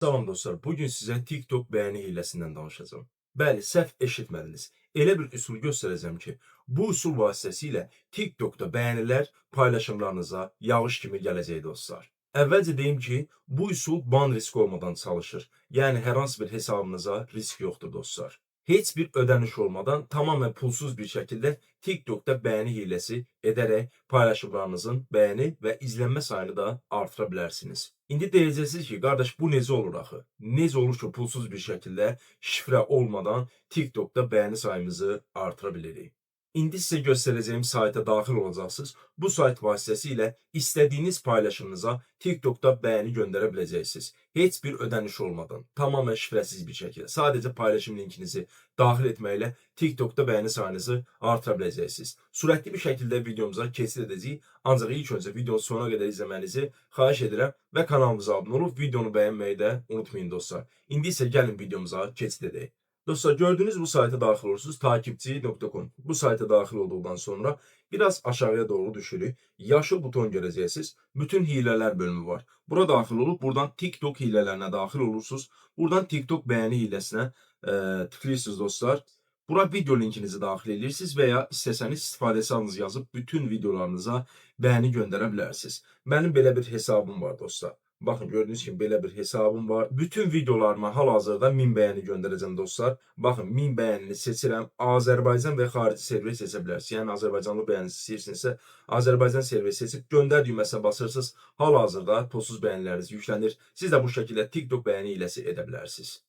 Salam dostlar, bugün sizə TikTok bəyəni hiləsindən danışacağım. Bəli, səhv eşitmədiniz. Elə bir üsul göstərəcəm ki, bu üsul vasitəsilə TikTokda bəyənilər paylaşımlarınıza yağış kimi gələcək dostlar. Əvvəlcə deyim ki, bu üsul ban riski olmadan çalışır. Yəni hər hansı bir hesabınıza risk yoxdur dostlar. Heç bir ödəniş olmadan tamamilə pulsuz bir şəkildə TikTokda bəyəni hiləsi edərək paylaşımlarınızın bəyəni və izlənmə sayını da artıra bilərsiniz. İndi deyəcəksiniz ki, qardaş bu necə olur axı? Necə olur ki, pulsuz bir şəkildə şifrə olmadan TikTokda bəyəni sayımızı artıra bilirik? İndi sizə göstərəcəyim sayta daxil olacaqsınız. Bu sayt vasitəsilə istədiyiniz paylaşımınıza TikTokda bəyəni göndərə biləcəksiniz. Heç bir ödəniş olmadan, tamamilə şifrəsiz bir şəkildə. Sadəcə paylaşım linkinizi daxil etməklə TikTokda bəyəni sayınızı artıra biləcəksiniz. Sürətli bir şəkildə videomuza keçid edəcəyik. Ancaq ilk öncə videonu sona qədər izləmənizi xahiş edirəm və kanalımıza abunə olub videonu bəyənməyi də unutmayın dostlar. İndi isə gəlin videomuza keçid edək. Dostlar gördüğünüz bu sayta daxil olursunuz takipçi.com. Bu sayta daxil olduqdan sonra biraz aşağıya doğru düşürük. Yaşıl buton görəcəksiniz. Bütün hilələr bölümü var. Bura daxil olub buradan TikTok hilələrinə daxil olursunuz. Buradan TikTok bəyəni hiləsinə tıklayırsınız dostlar. Bura video linkinizi daxil edirsiniz və ya istəsəniz istifadə hesabınızı yazıb bütün videolarınıza bəyəni göndərə bilərsiniz. Mənim belə bir hesabım var dostlar. Baxın gördüyünüz kimi belə bir hesabım var. Bütün videolarıma hal-hazırda 1000 bəyəni göndərəcəm dostlar. Baxın 1000 bəyənini seçirəm. Azərbaycan və xarici serveri seçə bilərsiniz. Yəni Azərbaycanlı bəyəni istəyirsinizsə, Azərbaycan serveri seçib göndər düyməsinə basırsınız. Hal-hazırda pulsuz bəyənləriniz yüklənir. Siz də bu şəkildə TikTok bəyəni hiləsi edə bilərsiniz.